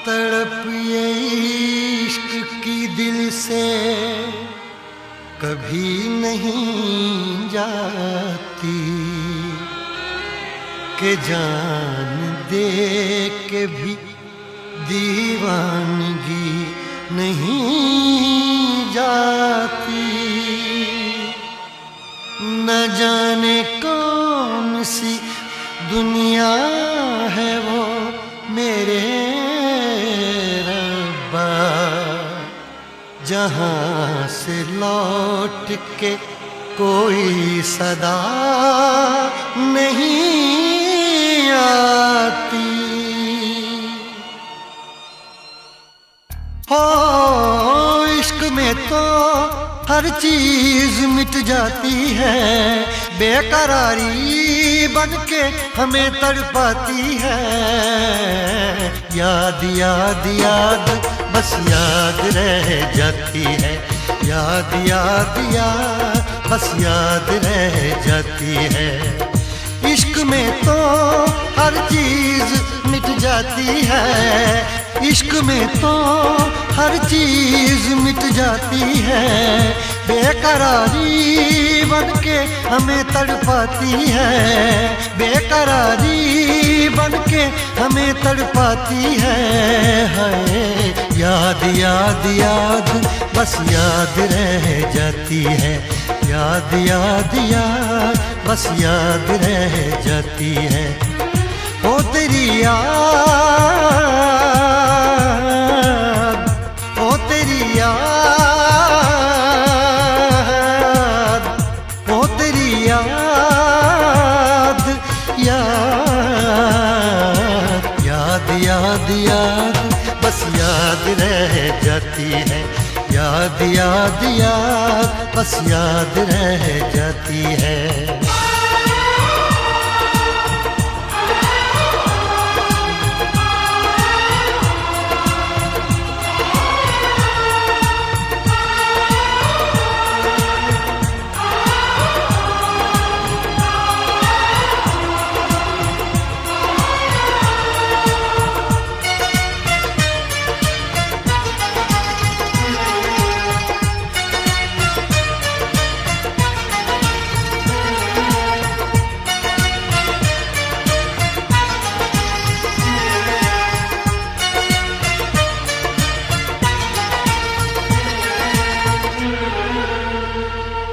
तड़प ये इश्क की दिल से कभी नहीं जाती कि जान दे के भी दीवानगी नहीं जाती। न जाने कौन सी दुनिया है वो मेरे रब्बा, जहाँ से लौट के कोई सदा नहीं आती। हो इश्क में तो हर चीज मिट जाती है, बेकरारी बनके हमें तड़पाती है। याद याद याद बस याद रह जाती है, याद याद याद बस याद रह जाती है। इश्क में तो हर चीज मिट जाती है, इश्क में तो हर चीज मिट जाती है, बेकरारी बनके हमें तड़पाती है, बेकरारी बनके हमें तड़पाती है। हाय याद याद याद बस याद रह जाती है, याद याद याद बस याद रह जाती है। ओ तेरी याद, ओ तेरी याद, ओ तेरी याद, याद याद याद याद बस याद रह जाती है, याद याद याद बस याद रह जाती है।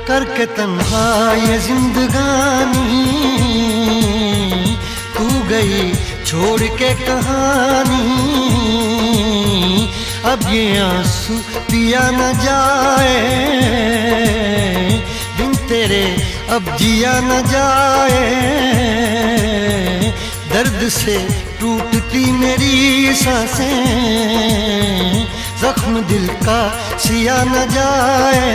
करके तन्हा ये जिंदगानी तू गई छोड़ के कहानी, अब ये आंसू पिया न जाए बिन तेरे अब जिया न जाए। दर्द से टूटती मेरी सांसें, जख्म दिल का सिया न जाए,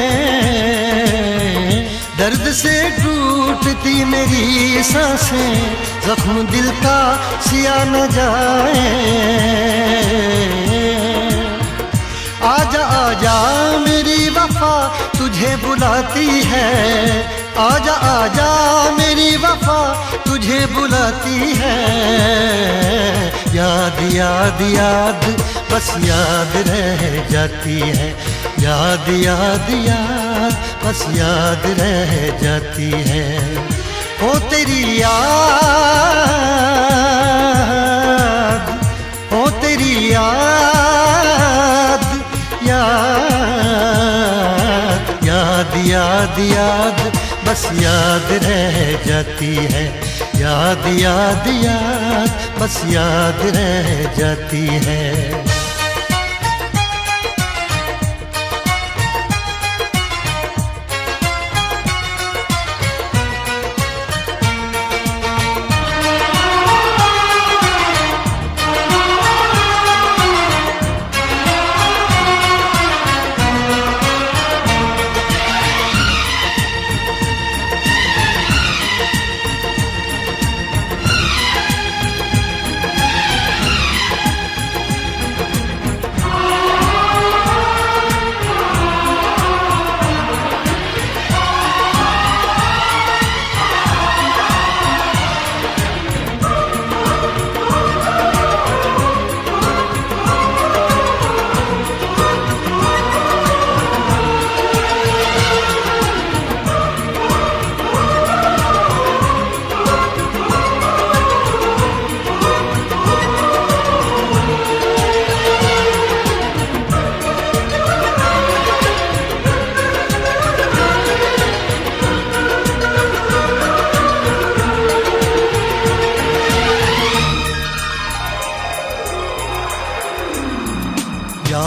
दर्द से टूटती मेरी सांसें, जख्म दिल का सिया न जाए। आजा आजा मेरी वफा तुझे बुलाती है, आजा आजा मेरी वफा तुझे बुलाती है। याद याद याद बस याद रह जाती है, याद याद याद बस याद रह जाती है। ओ तेरी याद, ओ तेरी याद, याद याद याद याद बस याद रह जाती है, याद याद याद बस याद रह जाती है।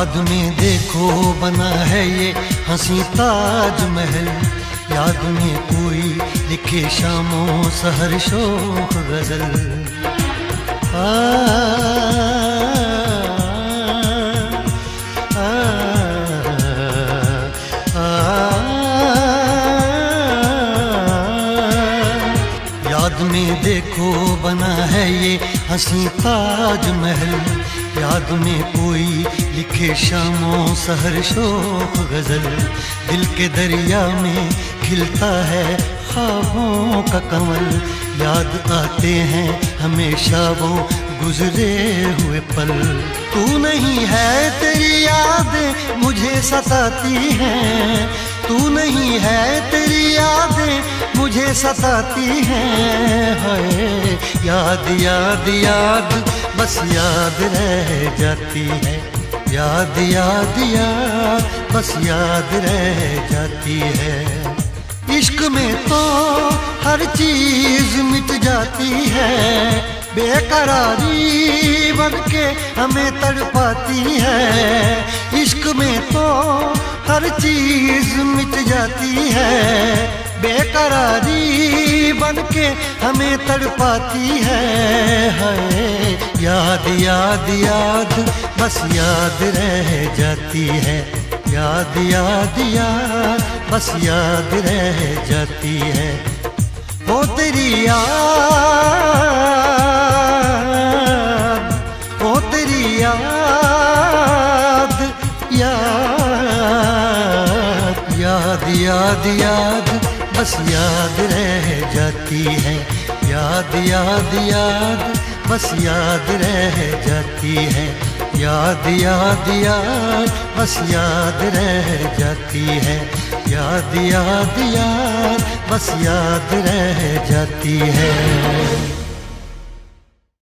याद में देखो बना है ये हंसी ताजमहल, याद में कोई लिखे शामों सहर शोख गजल। याद में देखो बना है ये हंसी ताजमहल, याद में कोई लिखे शामों सहर शोख गजल। दिल के दरिया में खिलता है ख्वाबों का कमल, याद आते हैं हमेशा वो गुजरे हुए पल। तू नहीं है तेरी यादें मुझे सताती हैं, तू नहीं है तेरी यादें मुझे सताती हैं। हाय याद याद याद बस याद रह जाती है, याद याद याद बस याद रह जाती है। इश्क में तो हर चीज मिट जाती है, बेकरारी बनके हमें तड़पाती है। इश्क में तो हर चीज मिट जाती है, बेकरारी बनके हमें तड़पाती है। हाय याद याद याद बस याद रह जाती है, याद याद याद बस याद रह जाती है। ओ तेरी याद, ओ तेरी याद, याद याद याद याद बस याद रह जाती है, याद याद याद बस याद रह जाती है। याद याद याद बस याद रह जाती है, याद याद याद बस याद रह जाती है।